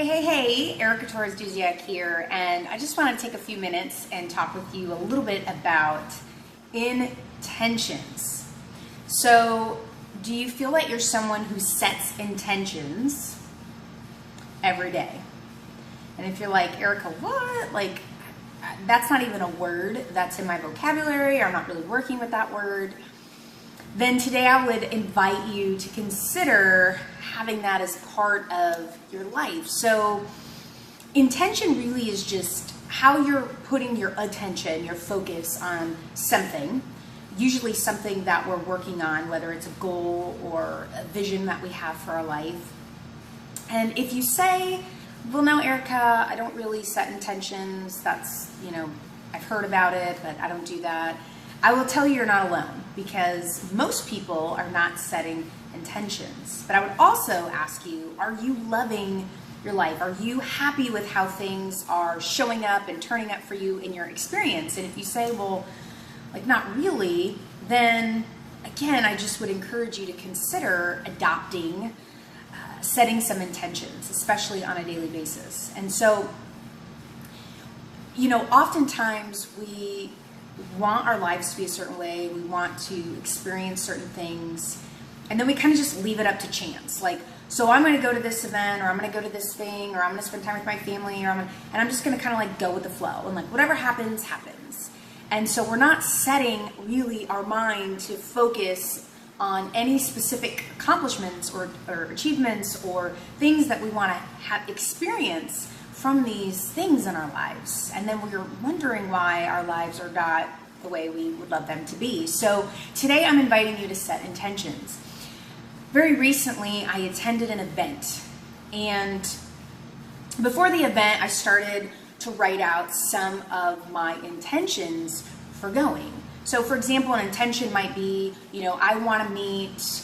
Hey, Erica Torres-Duziak here, and I just want to take a few minutes and talk with you a little bit about intentions. So, do you feel like you're someone who sets intentions every day? And if you're like, Erica, what? Like, that's not even a word that's in my vocabulary, or I'm not really working with that word, then today I would invite you to consider having that as part of your life. So intention really is just how you're putting your attention, your focus on something, usually something that we're working on, whether it's a goal or a vision that we have for our life. And if you say, well, no, Erica, I don't really set intentions. That's, I've heard about it, but I don't do that. I will tell you you're not alone, because most people are not setting intentions. But I would also ask you, are you loving your life? Are you happy with how things are showing up and turning up for you in your experience? And if you say, well, like not really, then again, I just would encourage you to consider adopting, setting some intentions, especially on a daily basis. And so, oftentimes we want our lives to be a certain way, we want to experience certain things, and then we kind of just leave it up to chance. Like, so I'm going to go to this event, or I'm going to go to this thing, or I'm going to spend time with my family, and I'm just going to kind of like go with the flow, and like whatever happens, happens. And so we're not setting really our mind to focus on any specific accomplishments or achievements or things that we want to have experience from these things in our lives. And then we're wondering why our lives are not the way we would love them to be. So today I'm inviting you to set intentions. Very recently I attended an event, and before the event I started to write out some of my intentions for going. So for example, an intention might be, I want to meet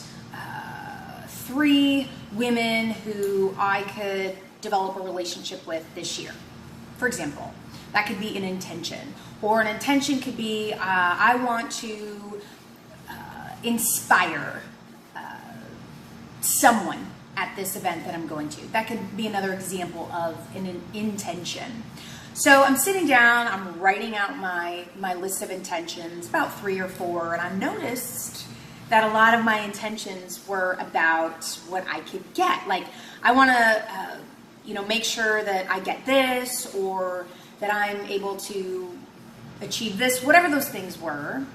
3 women who I could develop a relationship with this year. For example, that could be an intention. Or an intention could be, I want to inspire someone at this event that I'm going to. That could be another example of an intention. So I'm sitting down, I'm writing out my list of intentions, about 3 or 4, and I noticed that a lot of my intentions were about what I could get. Like, I want to make sure that I get this, or that I'm able to achieve this, whatever those things were.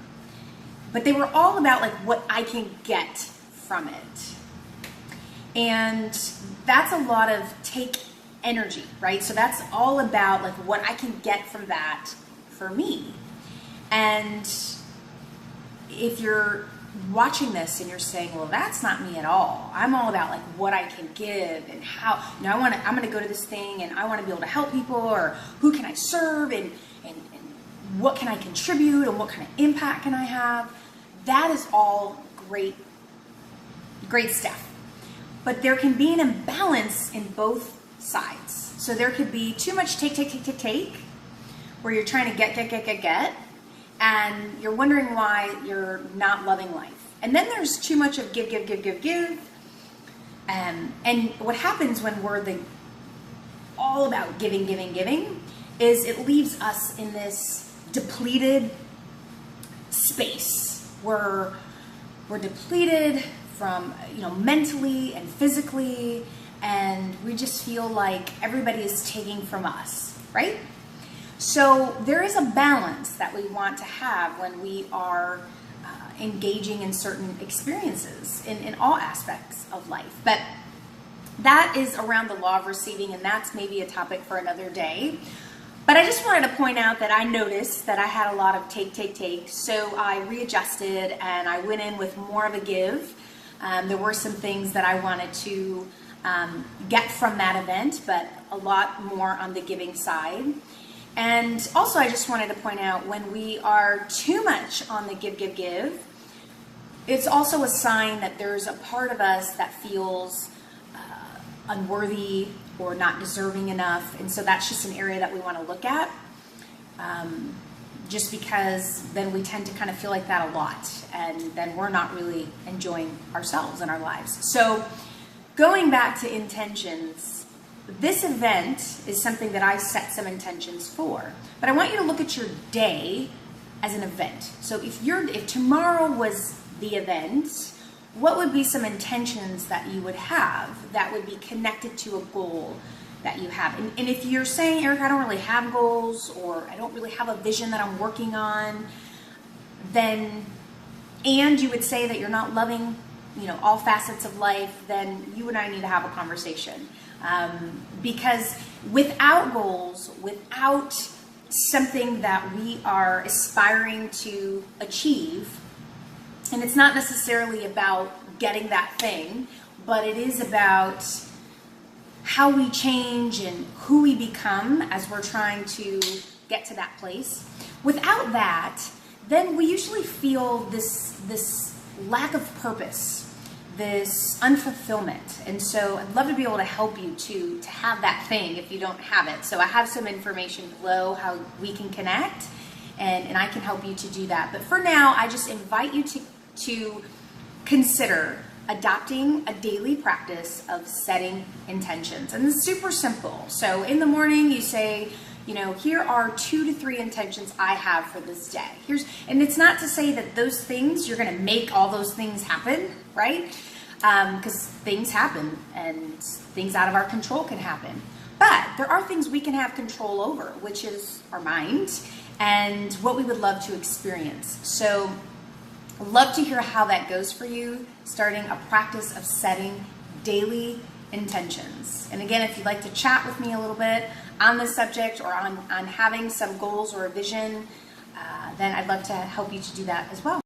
But they were all about like what I can get from it. And that's a lot of take energy, right? So that's all about like what I can get from that for me. And if you're watching this and you're saying, well, that's not me at all. I'm all about like what I can give and how, I'm going to go to this thing and I want to be able to help people, or who can I serve, and what can I contribute, and what kind of impact can I have? That is all great stuff. But there can be an imbalance in both sides. So there could be too much take, where you're trying to get, and you're wondering why you're not loving life. And then there's too much of give. And what happens when we're all about giving, is it leaves us in this depleted space where we're depleted from, mentally and physically, and we just feel like everybody is taking from us, right? So there is a balance that we want to have when we are engaging in certain experiences in all aspects of life. But that is around the law of receiving, and that's maybe a topic for another day. But I just wanted to point out that I noticed that I had a lot of take. So I readjusted and I went in with more of a give. There were some things that I wanted to get from that event, but a lot more on the giving side. And also I just wanted to point out, when we are too much on the give, it's also a sign that there's a part of us that feels unworthy or not deserving enough. And so that's just an area that we want to look at, just because then we tend to kind of feel like that a lot, and then we're not really enjoying ourselves and our lives. So going back to intentions, this event is something that I set some intentions for, but I want you to look at your day as an event. So if tomorrow was the event, what would be some intentions that you would have that would be connected to a goal that you have? And if you're saying, Eric, I don't really have goals, or I don't really have a vision that I'm working on, then, and you would say that you're not loving, all facets of life, then you and I need to have a conversation. Because without goals, without something that we are aspiring to achieve, and it's not necessarily about getting that thing, but it is about how we change and who we become as we're trying to get to that place. Without that, then we usually feel this lack of purpose, this unfulfillment. And so I'd love to be able to help you to have that thing if you don't have it. So I have some information below how we can connect, and I can help you to do that. But for now, I just invite you to consider adopting a daily practice of setting intentions. And it's super simple. So in the morning you say, here are 2 to 3 intentions I have for this day. And it's not to say that those things, you're going to make all those things happen, right? Because things happen and things out of our control can happen. But there are things we can have control over, which is our mind and what we would love to experience. So I'd love to hear how that goes for you, starting a practice of setting daily intentions. And again, if you'd like to chat with me a little bit on this subject or on having some goals or a vision, then I'd love to help you to do that as well.